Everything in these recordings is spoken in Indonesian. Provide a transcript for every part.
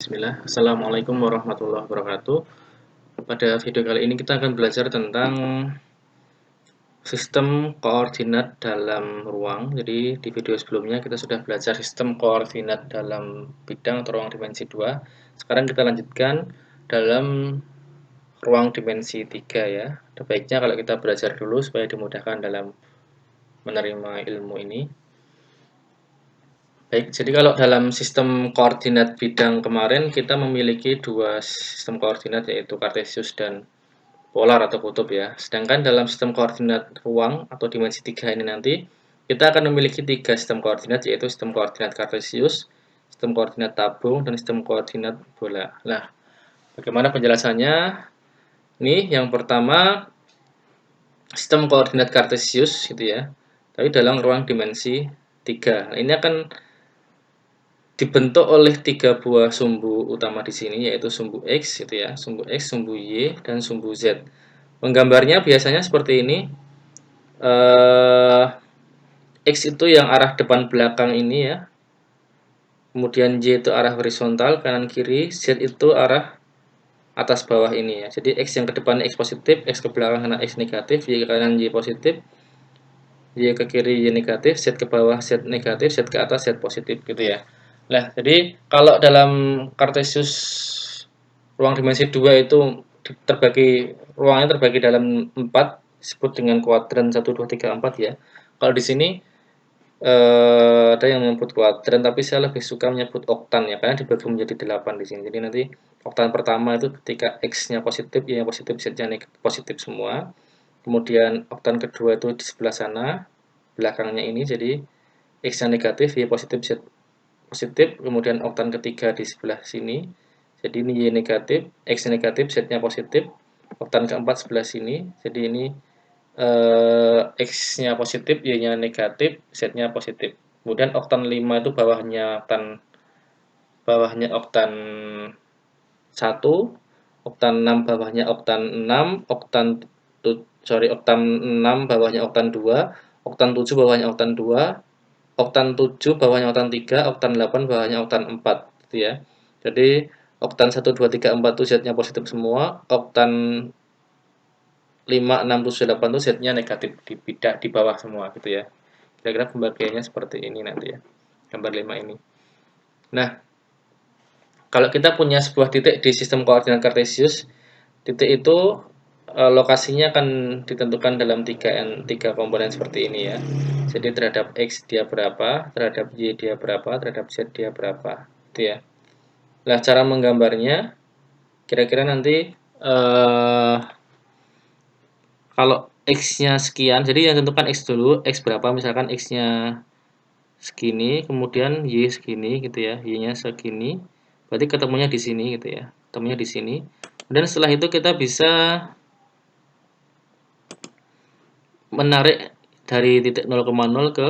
Bismillah. Assalamualaikum warahmatullahi wabarakatuh. Pada video kali ini kita akan belajar tentang sistem koordinat dalam ruang. Jadi di video sebelumnya kita sudah belajar sistem koordinat dalam bidang atau ruang dimensi 2. Sekarang kita lanjutkan dalam ruang dimensi 3 ya. Ada baiknya kalau kita belajar dulu supaya dimudahkan dalam menerima ilmu ini. Baik, jadi kalau dalam sistem koordinat bidang kemarin kita memiliki dua sistem koordinat yaitu kartesius dan polar atau kutub ya. Sedangkan dalam sistem koordinat ruang atau dimensi 3 ini nanti kita akan memiliki tiga sistem koordinat yaitu sistem koordinat kartesius, sistem koordinat tabung, dan sistem koordinat bola. Nah, bagaimana penjelasannya? Nih, yang pertama sistem koordinat kartesius gitu ya. Tapi dalam ruang dimensi 3. Nah, ini akan dibentuk oleh tiga buah sumbu utama di sini yaitu sumbu X gitu ya, sumbu X, sumbu Y, dan sumbu Z. Menggambarnya biasanya seperti ini. X itu yang arah depan belakang ini ya. Kemudian Y itu arah horizontal kanan kiri, Z itu arah atas bawah ini ya. Jadi X yang ke depan X positif, X ke belakang karena X negatif, Y ke kanan Y positif, Y ke kiri Y negatif, Z ke bawah Z negatif, Z ke atas Z positif gitu ya. Nah, jadi kalau dalam kartesius ruang dimensi 2 itu ruangnya terbagi dalam 4, disebut dengan kuadran 1 2 3 4 ya. Kalau di sini ada yang menyebut kuadran, tapi saya lebih suka menyebut oktan ya, karena dibagi menjadi 8 di sini. Jadi nanti oktan pertama itu ketika X-nya positif, Y-nya positif, Z-nya positif semua. Kemudian oktan kedua itu di sebelah sana, belakangnya ini, jadi X-nya negatif, Y positif, Z positif. Kemudian oktan ketiga di sebelah sini, jadi ini Y negatif, X negatif, Z-nya positif. Oktan keempat sebelah sini, jadi ini X-nya positif, Y-nya negatif, Z-nya positif. Kemudian oktan 5 itu bawahnya oktan 1, oktan 6 bawahnya oktan 6, oktan 6 bawahnya oktan 2, oktan 7 bawahnya oktan 2, oktan 7 bawahnya oktan 3, oktan 8 bawahnya oktan 4 gitu ya. Jadi oktan 1 2 3 4 itu Z-nya positif semua, oktan 5 6 7 8 itu Z-nya negatif di bawah semua gitu ya. Kira-kira pembagiannya seperti ini nanti ya. Gambar 5 ini. Nah, kalau kita punya sebuah titik di sistem koordinat kartesius, titik itu lokasinya akan ditentukan dalam tiga komponen seperti ini ya. Jadi terhadap X dia berapa, terhadap Y dia berapa, terhadap Z dia berapa, gitu ya. Nah, cara menggambarnya kira-kira nanti kalau X-nya sekian, jadi yang tentukan X dulu, X berapa, misalkan X-nya segini, kemudian Y segini gitu ya, Y-nya segini, berarti ketemunya di sini gitu ya, ketemunya di sini. Dan setelah itu kita bisa menarik dari titik 0,0 ke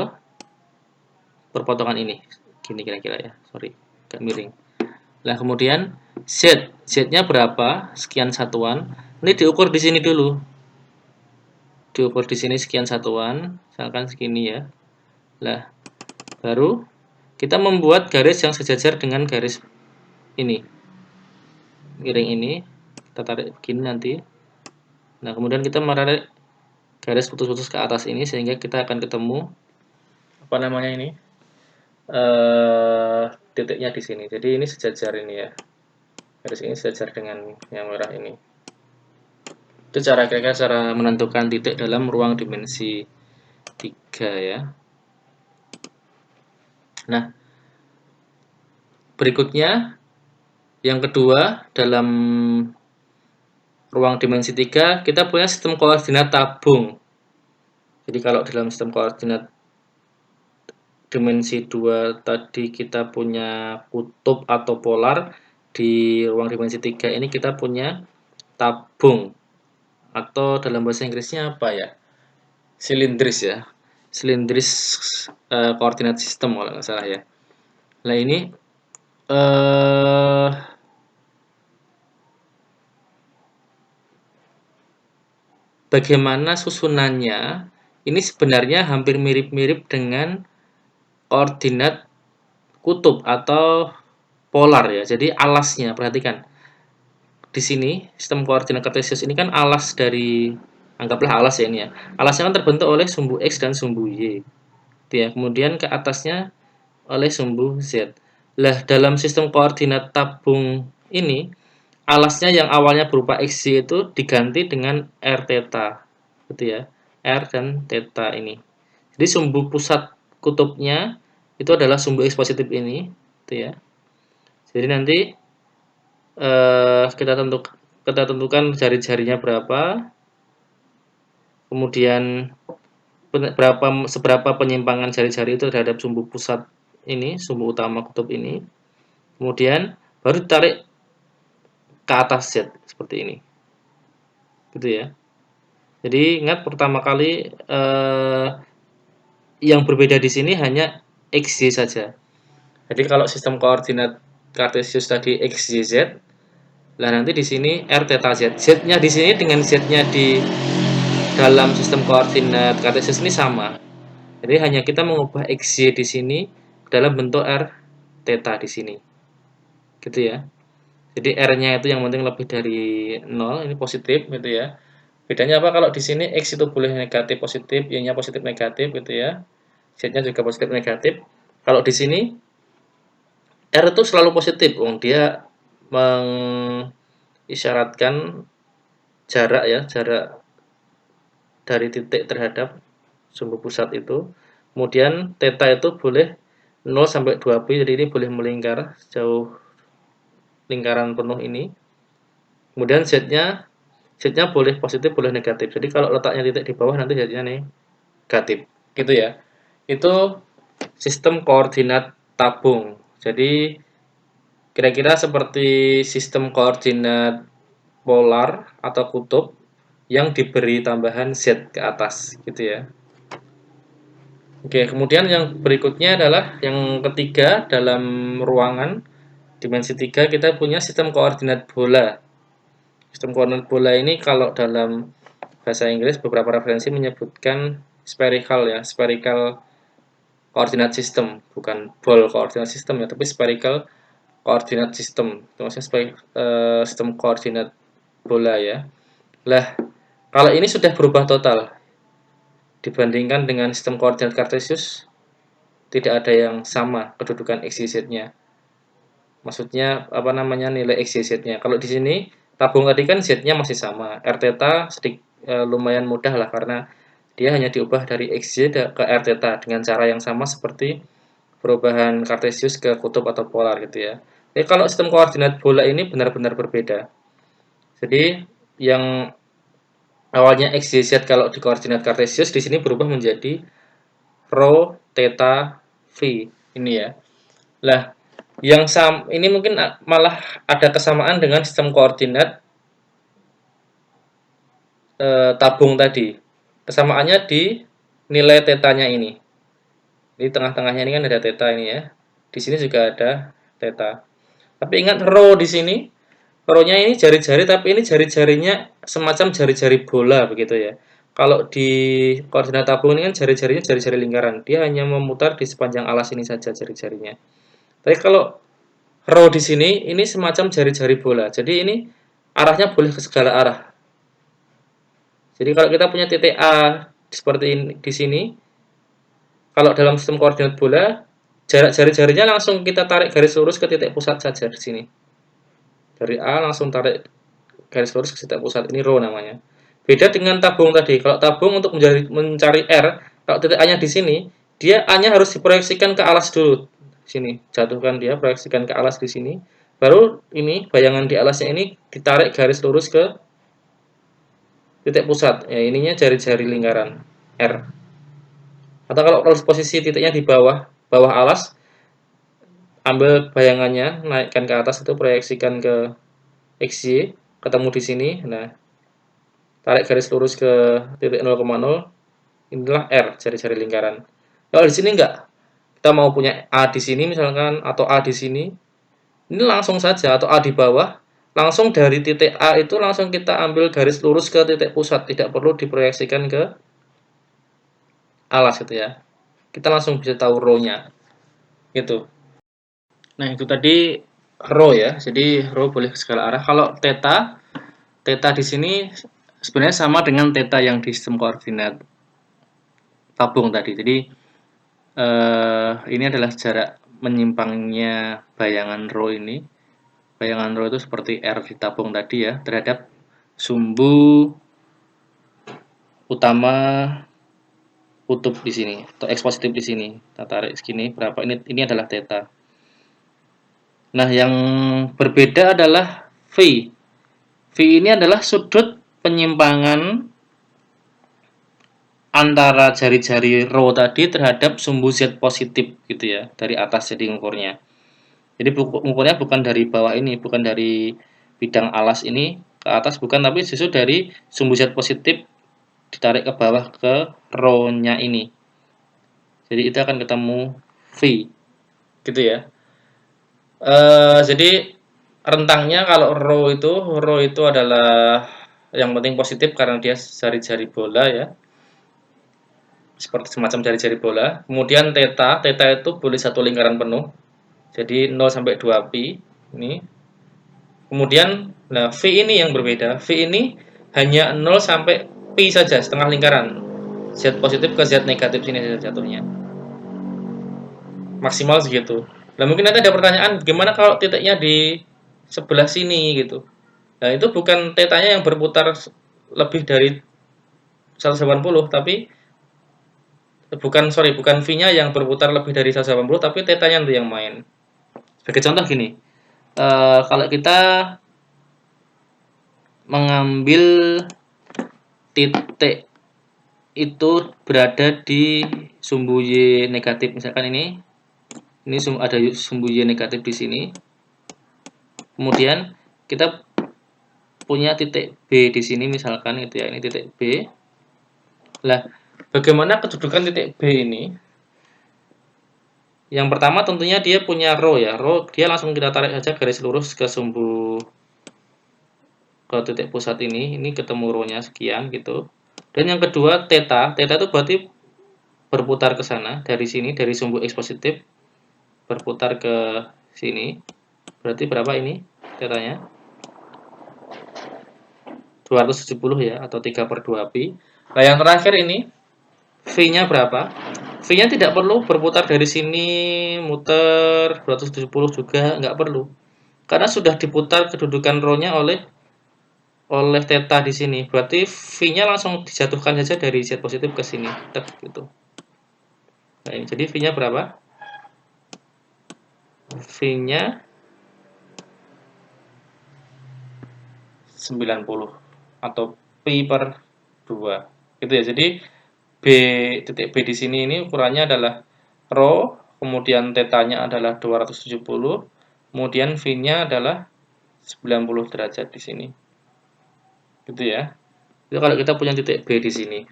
perpotongan ini, gini kira-kira ya, sorry, agak miring. Nah kemudian Z-nya berapa, sekian satuan, ini diukur di sini dulu, diukur di sini sekian satuan, misalkan segini ya. Nah baru kita membuat garis yang sejajar dengan garis ini, miring ini, kita tarik begini nanti. Nah kemudian kita menarik garis putus-putus ke atas ini sehingga kita akan ketemu apa namanya ini titiknya di sini. Jadi ini sejajar ini ya, garis ini sejajar dengan yang merah ini. Itu kira-kira cara menentukan titik dalam ruang dimensi 3 ya. Nah berikutnya yang kedua dalam ruang dimensi 3 kita punya sistem koordinat tabung. Jadi kalau dalam sistem koordinat dimensi 2 tadi kita punya kutub atau polar, di ruang dimensi 3 ini kita punya tabung atau dalam bahasa Inggrisnya apa ya? Silindris ya. Silindris koordinat sistem kalau nggak salah ya. Nah ini bagaimana susunannya? Ini sebenarnya hampir mirip-mirip dengan koordinat kutub atau polar ya. Jadi alasnya, perhatikan. Di sini sistem koordinat kartesius ini kan alas dari, anggaplah alas ya ini ya. Alasnya kan terbentuk oleh sumbu X dan sumbu Y. Gitu ya. Kemudian ke atasnya oleh sumbu Z. Lah, dalam sistem koordinat tabung ini, alasnya yang awalnya berupa XY itu diganti dengan R theta. Gitu ya. R dan theta ini. Jadi sumbu pusat kutubnya itu adalah sumbu X positif ini, gitu ya. Jadi nanti kita tentukan jari-jarinya berapa, kemudian seberapa penyimpangan jari-jari itu terhadap sumbu pusat ini, sumbu utama kutub ini. Kemudian baru ditarik ke atas Z seperti ini. Gitu ya. Jadi ingat pertama kali yang berbeda di sini hanya XY saja. Jadi kalau sistem koordinat kartesius tadi X, Y, Z, lah nanti di sini R theta Z. Z-nya di sini dengan Z-nya di dalam sistem koordinat kartesius ini sama. Jadi hanya kita mengubah X, Y di sini dalam bentuk R theta di sini. Gitu ya. Jadi R-nya itu yang penting lebih dari 0, ini positif gitu ya. Bedanya apa? Kalau di sini X itu boleh negatif positif, Y-nya positif negatif gitu ya. Z-nya juga positif negatif. Kalau di sini R itu selalu positif, dia mengisyaratkan jarak ya, jarak dari titik terhadap sumbu pusat itu. Kemudian theta itu boleh 0 sampai 2pi, jadi ini boleh melingkar sejauh lingkaran penuh ini. Kemudian Z-nya boleh positif, boleh negatif. Jadi kalau letaknya titik di bawah nanti Z-nya negatif. Gitu ya. Itu sistem koordinat tabung. Jadi kira-kira seperti sistem koordinat polar atau kutub yang diberi tambahan Z ke atas gitu ya. Oke, kemudian yang berikutnya adalah yang ketiga, dalam ruangan dimensi 3 kita punya sistem koordinat bola. Sistem koordinat bola ini kalau dalam bahasa Inggris beberapa referensi menyebutkan spherical ya, spherical coordinate system, bukan ball coordinate system ya, tapi spherical coordinate system. Itu maksudnya sistem koordinat bola ya. Lah, kalau ini sudah berubah total dibandingkan dengan sistem koordinat kartesius, tidak ada yang sama kedudukan X, Y, Z-nya. Maksudnya apa namanya, nilai X, Y, Z-nya. Kalau di sini tabung tadi kan Z-nya masih sama. R theta lumayan mudah lah karena dia hanya diubah dari X, Y ke R theta dengan cara yang sama seperti perubahan kartesius ke kutub atau polar gitu ya. Jadi kalau sistem koordinat bola ini benar-benar berbeda. Jadi yang awalnya X, Y, Z kalau di koordinat kartesius di sini berubah menjadi rho, theta, phi ini ya. Lah, yang ini mungkin malah ada kesamaan dengan sistem koordinat tabung tadi. Kesamaannya di nilai tetanya ini. Di tengah-tengahnya ini kan ada theta ini ya. Di sini juga ada theta. Tapi ingat rho di sini, rho-nya ini jari-jari, tapi ini jari-jarinya semacam jari-jari bola begitu ya. Kalau di koordinat tabung ini kan jari-jarinya jari-jari lingkaran. Dia hanya memutar di sepanjang alas ini saja jari-jarinya. Tapi kalau rho di sini ini semacam jari-jari bola. Jadi ini arahnya boleh ke segala arah. Jadi kalau kita punya titik A seperti ini di sini, kalau dalam sistem koordinat bola, jarak jari-jarinya langsung kita tarik garis lurus ke titik pusat saja di sini. Dari A langsung tarik garis lurus ke titik pusat, ini rho namanya. Beda dengan tabung tadi. Kalau tabung untuk mencari R, kalau titik A-nya di sini, dia A-nya harus diproyeksikan ke alas dulu. Sini, jatuhkan dia, proyeksikan ke alas di sini. Baru ini bayangan di alasnya ini ditarik garis lurus ke titik pusat. Ya, ininya jari-jari lingkaran R. Atau kalau posisi titiknya di bawah alas, ambil bayangannya, naikkan ke atas itu proyeksikan ke XY, ketemu di sini. Nah, tarik garis lurus ke titik 0,0, inilah R, jari-jari lingkaran. Kalau di sini enggak, kita mau punya A di sini misalkan, atau A di sini, ini langsung saja, atau A di bawah, langsung dari titik A itu langsung kita ambil garis lurus ke titik pusat, tidak perlu diproyeksikan ke alas gitu ya. Kita langsung bisa tahu rho-nya. Gitu. Nah, itu tadi rho ya. Jadi rho boleh ke segala arah. Kalau theta, theta di sini sebenarnya sama dengan theta yang di sistem koordinat tabung tadi. Jadi ini adalah jarak menyimpangnya bayangan rho ini. Bayangan rho itu seperti R di tabung tadi ya, terhadap sumbu utama kutub di sini atau X positif di sini. Kita tarik segini berapa ini adalah theta. Nah, yang berbeda adalah V. V ini adalah sudut penyimpangan antara jari-jari rho tadi terhadap sumbu Z positif gitu ya, dari atas jadi ukurnya. Jadi ukurnya bukan dari bawah ini, bukan dari bidang alas ini ke atas bukan, tapi justru dari sumbu Z positif ditarik ke bawah ke rho-nya ini. Jadi itu akan ketemu V gitu ya. Jadi rentangnya kalau rho itu adalah yang penting positif karena dia jari-jari bola ya, seperti semacam jari-jari bola. Kemudian theta itu boleh satu lingkaran penuh, jadi 0 sampai 2 pi ini. Kemudian nah V ini yang berbeda, V ini hanya 0 sampai pi saja, setengah lingkaran. Z positif ke Z negatif sini saja jatuhnya, maksimal segitu. Nah mungkin nanti ada pertanyaan, gimana kalau titiknya di sebelah sini gitu. Nah itu bukan tetanya yang berputar lebih dari 180, tapi bukan V-nya yang berputar lebih dari 180, tapi tetanya itu yang main. Sebagai contoh gini, kalau kita mengambil titik itu berada di sumbu Y negatif, misalkan ini ada sumbu Y negatif di sini. Kemudian kita punya titik B di sini misalkan gitu ya, ini titik B. Lah, bagaimana kedudukan titik B ini? Yang pertama tentunya dia punya rho ya, rho dia langsung kita tarik saja garis lurus ke sumbu ke titik pusat ini ketemu rho-nya sekian gitu. Dan yang kedua theta itu berarti berputar ke sana dari sini dari sumbu X positif berputar ke sini. Berarti berapa ini tetanya? 270 ya atau 3/2 pi. Nah, yang terakhir ini V-nya berapa? V-nya tidak perlu berputar dari sini muter 270 juga nggak perlu. Karena sudah diputar kedudukan rho-nya oleh theta di sini. Berarti V-nya langsung dijatuhkan saja dari Z positif ke sini. Gitu. Nah, ini jadi V-nya berapa? V-nya 90 atau pi per 2. Gitu ya. Jadi titik B di sini ini ukurannya adalah rho, kemudian tetanya adalah 270, kemudian V-nya adalah 90 derajat di sini. Gitu ya. Itu kalau kita punya titik B di sini.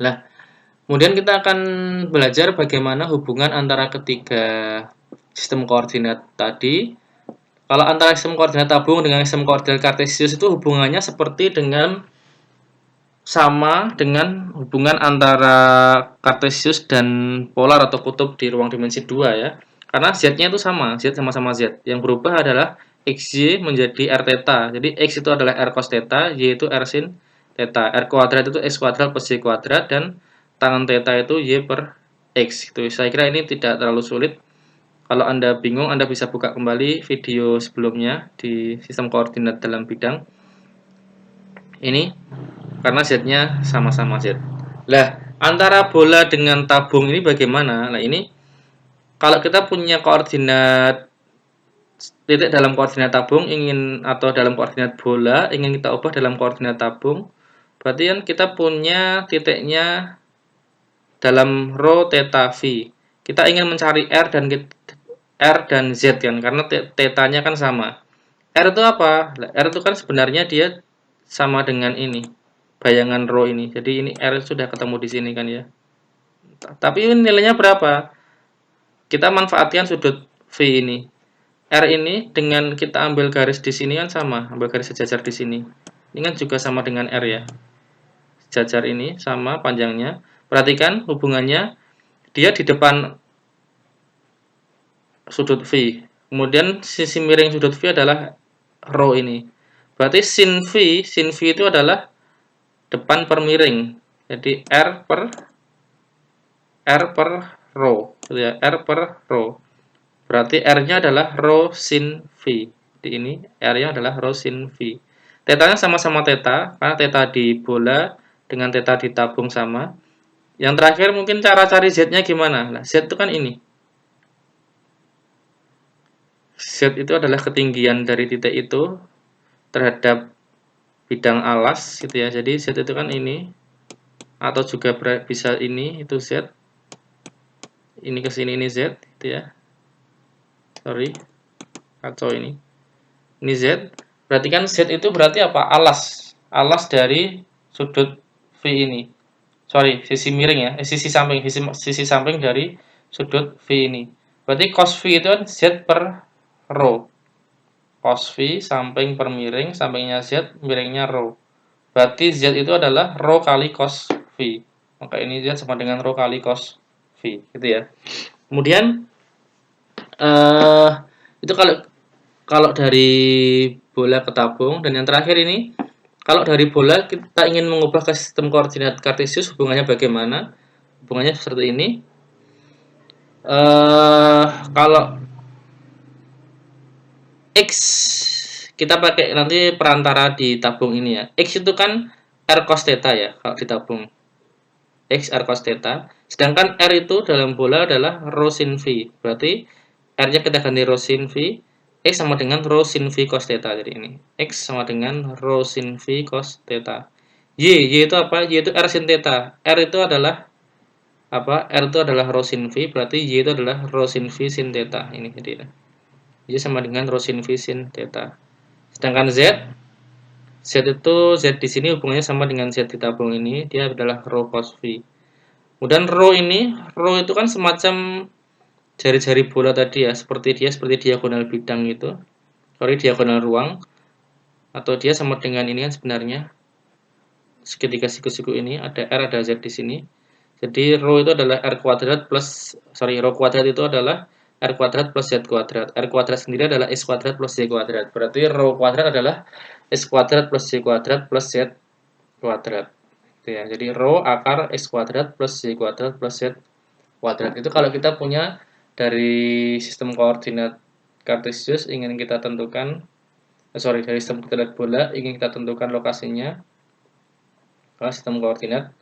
Nah, kemudian kita akan belajar bagaimana hubungan antara ketiga sistem koordinat tadi. Kalau antara sistem koordinat tabung dengan sistem koordinat kartesius itu hubungannya seperti dengan sama dengan hubungan antara kartesius dan polar atau kutub di ruang dimensi 2 ya. Karena Z-nya itu sama, Z sama-sama Z. Yang berubah adalah XY menjadi R theta. Jadi X itu adalah R cos theta, Y itu R sin theta. R kuadrat itu X kuadrat plus Y kuadrat, dan tangan theta itu Y per X. Gitu. Saya kira ini tidak terlalu sulit. Kalau Anda bingung, Anda bisa buka kembali video sebelumnya di sistem koordinat dalam bidang ini, karena Z-nya sama-sama Z. Lah, antara bola dengan tabung ini bagaimana? Nah, ini kalau kita punya koordinat titik dalam koordinat tabung atau dalam koordinat bola ingin kita ubah dalam koordinat tabung, berarti kan kita punya titiknya dalam rho theta V. Kita ingin mencari R dan Z kan, karena tetanya kan sama. R itu apa? R itu kan sebenarnya dia sama dengan ini, bayangan rho ini. Jadi ini R sudah ketemu di sini kan ya. Tapi ini nilainya berapa? Kita manfaatkan sudut V ini. R ini dengan kita ambil garis di sini kan sama, ambil garis sejajar di sini. Ini kan juga sama dengan R ya. Sejajar ini sama panjangnya. Perhatikan hubungannya, dia di depan sudut V. Kemudian sisi miring sudut V adalah rho ini. Berarti sin V itu adalah depan per miring. Jadi R per rho, gitu ya, R per rho. Berarti R-nya adalah rho sin V. Di ini R-nya adalah rho sin V. Tetanya sama-sama teta, karena teta di bola dengan teta di tabung sama. Yang terakhir mungkin cara cari Z-nya gimana? Nah, Z itu kan ini. Z itu adalah ketinggian dari titik itu terhadap bidang alas gitu ya. Jadi Z itu kan ini, atau juga bisa ini, itu Z. Ini ke sini, ini Z gitu ya. Sorry, kacau ini. Ini Z. Berarti kan Z itu berarti apa? Alas. Alas dari sudut V ini. Sorry, sisi miring ya. Sisi samping dari sudut V ini. Berarti cos V itu kan Z per rho. Cos V samping per miring, sampingnya Z, miringnya rho. Berarti Z itu adalah rho kali cos V. Maka ini Z sama dengan rho kali cos V, gitu ya. Kemudian itu kalau kalau dari bola ke tabung, dan yang terakhir ini kalau dari bola kita ingin mengubah ke sistem koordinat kartesius, hubungannya bagaimana? Hubungannya seperti ini. Kalau X kita pakai nanti perantara di tabung ini ya. X itu kan R cos theta ya kalau di tabung. X R cos theta. Sedangkan R itu dalam bola adalah rho sin V. Berarti R-nya kita ganti rho sin V. X sama dengan rho sin V cos theta. Jadi ini X sama dengan rho sin V cos theta. Y itu apa? Y itu R sin theta. R itu adalah apa? R itu adalah rho sin V. Berarti Y itu adalah rho sin V sin theta. Ini jadi ya. Y sama dengan rho sin V sin theta. Sedangkan Z itu Z di sini hubungannya sama dengan Z di tabung ini, dia adalah rho cos V. Kemudian rho itu kan semacam jari-jari bola tadi ya, seperti diagonal bidang itu. Sorry, diagonal ruang, atau dia sama dengan ini kan sebenarnya segitiga siku-siku ini, ada R ada Z di sini. Jadi rho itu adalah R kuadrat plus, rho kuadrat itu adalah R kuadrat plus Z kuadrat. R kuadrat sendiri adalah S kuadrat plus Z kuadrat. Berarti rho kuadrat adalah S kuadrat plus Z kuadrat plus Z kuadrat. Gitu ya. Jadi rho akar S kuadrat plus Z kuadrat plus Z kuadrat. Itu kalau kita punya dari sistem koordinat kartesius ingin kita tentukan, dari sistem koordinat bola ingin kita tentukan lokasinya ke sistem koordinat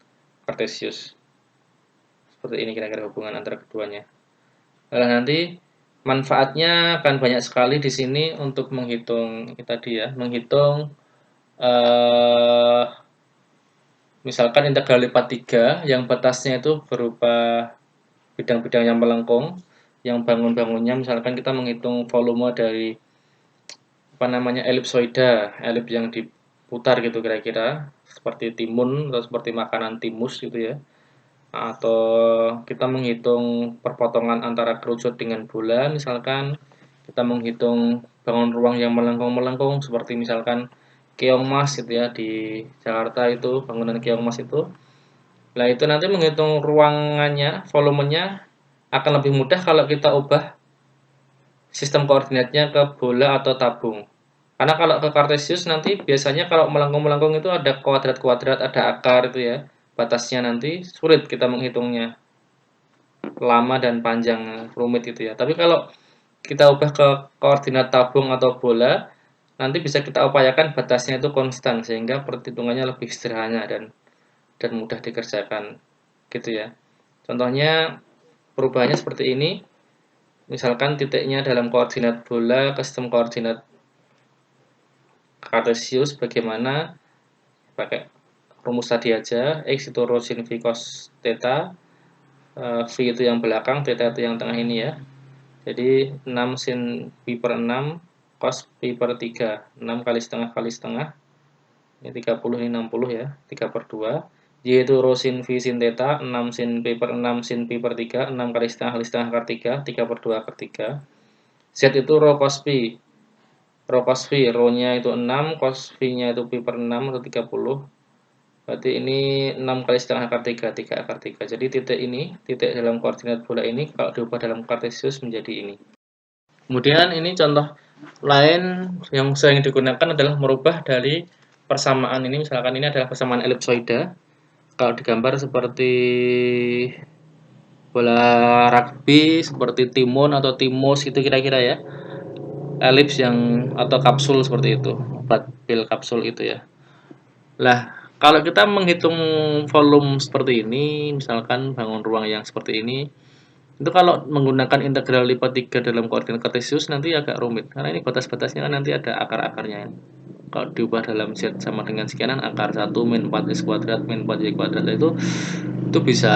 kartesius. Seperti ini kira-kira hubungan antara keduanya. Nah, nanti manfaatnya akan banyak sekali di sini untuk menghitung tadi ya, menghitung misalkan integral lipat 3 yang batasnya itu berupa bidang-bidang yang melengkung, yang bangun-bangunnya misalkan kita menghitung volume dari apa namanya elipsoida, elip yang diputar gitu kira-kira, seperti timun atau seperti makanan timus gitu ya. Atau kita menghitung perpotongan antara kerucut dengan bola, misalkan kita menghitung bangun ruang yang melengkung-melengkung seperti misalkan Keongmas gitu ya, di Jakarta itu bangunan Keongmas itu. Nah, itu nanti menghitung ruangannya, volumenya akan lebih mudah kalau kita ubah sistem koordinatnya ke bola atau tabung. Karena kalau ke kartesius nanti biasanya kalau melengkung-melengkung itu ada kuadrat-kuadrat, ada akar itu ya. Batasnya nanti sulit kita menghitungnya. Lama dan panjang, rumit itu ya. Tapi kalau kita ubah ke koordinat tabung atau bola, nanti bisa kita upayakan batasnya itu konstan sehingga perhitungannya lebih sederhana dan mudah dikerjakan gitu ya. Contohnya perubahannya seperti ini. Misalkan titiknya dalam koordinat bola ke sistem koordinat kartesius bagaimana, pakai rumus tadi aja. X itu rho sin V cos theta, V itu yang belakang, theta itu yang tengah ini ya. Jadi 6 sin pi per 6 cos pi per 3. 6 kali setengah. Ini 30, ini 60 ya. 3 per 2. Y itu rho sin V sin theta. 6 sin pi per 6 sin pi per 3. 6 kali setengah per 3. 3 per 2 per 3. Z itu rho cos pi. Rho cos V. Rho-nya itu 6. Cos V-nya itu pi per 6 atau 30. Berarti ini 6 kali setengah akar 3. 3 akar 3. Jadi titik ini, titik dalam koordinat bola ini kalau diubah dalam kartesius menjadi ini. Kemudian ini contoh lain yang sering digunakan adalah merubah dari persamaan ini. Misalkan ini adalah persamaan elipsoida. Kalau digambar seperti bola rugby, seperti timun atau timus itu kira-kira ya. Elips yang atau kapsul seperti itu. Obat pil kapsul itu ya. Lah, kalau kita menghitung volume seperti ini, misalkan bangun ruang yang seperti ini, itu kalau menggunakan integral lipat 3 dalam koordinat kartesius nanti agak rumit. Karena ini batas-batasnya kan nanti ada akar-akarnya. Kalau diubah dalam Z sama dengan sekianan akar 1 min 4 S kuadrat min 4 Y kuadrat itu bisa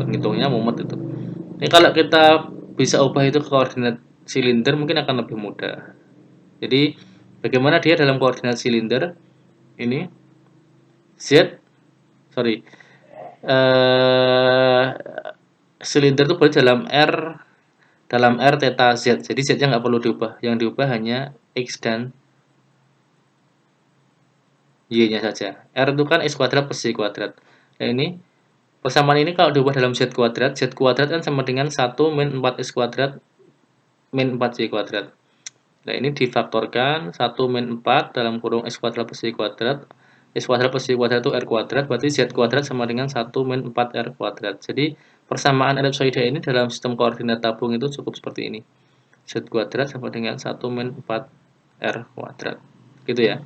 ngitungnya mumet itu. Ini kalau kita bisa ubah itu ke koordinat silinder mungkin akan lebih mudah. Jadi bagaimana dia dalam koordinat silinder ini Z sorry eh silinder itu berada dalam R theta Z. Jadi Z-nya nggak perlu diubah. Yang diubah hanya X dan Y-nya saja. R itu kan X kuadrat plus Y kuadrat. Nah ini persamaan ini kalau diubah dalam Z kuadrat kan sama dengan 1 min 4 X kuadrat min 4 Y kuadrat. Nah ini difaktorkan 1 min 4 dalam kurung X kuadrat plus Y kuadrat. X kuadrat plus Y kuadrat itu R kuadrat, berarti Z kuadrat sama dengan 1 min 4 R kuadrat. Jadi persamaan elipsoida ini dalam sistem koordinat tabung itu cukup seperti ini. Z kuadrat sama dengan 1 min 4 R kuadrat. Gitu ya.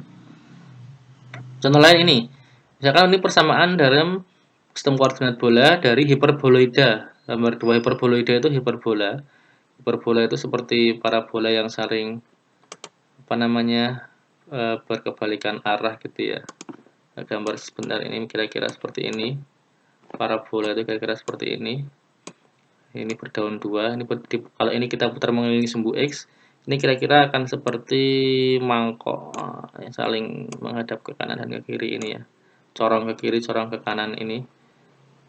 Contoh lain ini. Misalkan ini persamaan dalam sistem koordinat bola dari hiperboloida. Gambar dua hiperboloida itu hiperbola. Hiperbola itu seperti parabola yang saling berkebalikan arah gitu ya. Gambar sebentar ini kira-kira seperti ini. Parabola itu kira-kira seperti ini. Ini berdaun dua. Ini kalau ini kita putar mengelilingi sumbu X, ini kira-kira akan seperti mangkok yang saling menghadap ke kanan dan ke kiri ini ya. Corong ke kiri, corong ke kanan ini.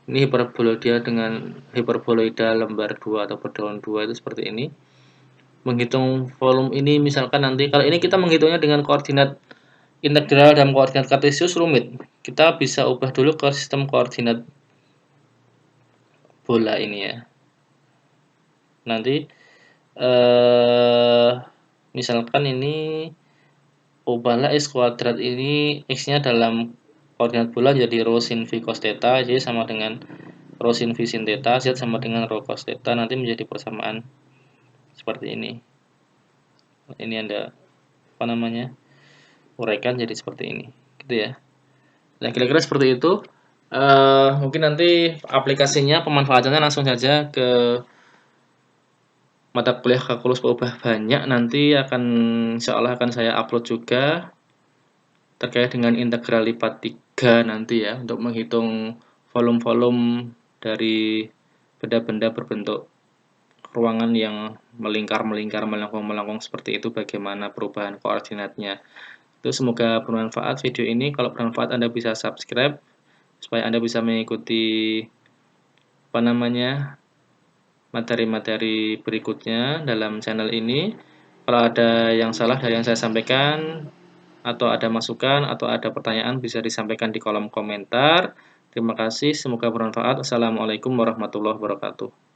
Ini hiperboloida dengan hiperboloida lembar 2 atau berdaun 2 itu seperti ini. Menghitung volume ini misalkan nanti kalau ini kita menghitungnya dengan koordinat integral dalam koordinat kartesius rumit. Kita bisa ubah dulu ke sistem koordinat bola ini ya. Nanti misalkan ini ubahlah X kuadrat ini X-nya dalam koordinat bola jadi rho sin V cos theta, jadi sama dengan rho sin V sin theta, Z sama dengan rho cos theta, nanti menjadi persamaan seperti ini. Ini Anda uraikan jadi seperti ini, gitu ya. Nah, kira-kira seperti itu. Mungkin nanti aplikasinya, pemanfaatannya langsung saja ke mata kuliah kalkulus berubah banyak. Nanti insya Allah akan saya upload juga terkait dengan integral lipat 3 nanti ya, untuk menghitung volume-volume dari benda-benda berbentuk ruangan yang melingkar-melingkar, melengkung-melengkung seperti itu, bagaimana perubahan koordinatnya. Itu semoga bermanfaat video ini. Kalau bermanfaat Anda bisa subscribe supaya Anda bisa mengikuti materi-materi berikutnya dalam channel ini. Kalau ada yang salah dari yang saya sampaikan atau ada masukan atau ada pertanyaan bisa disampaikan di kolom komentar. Terima kasih, semoga bermanfaat. Assalamualaikum warahmatullahi wabarakatuh.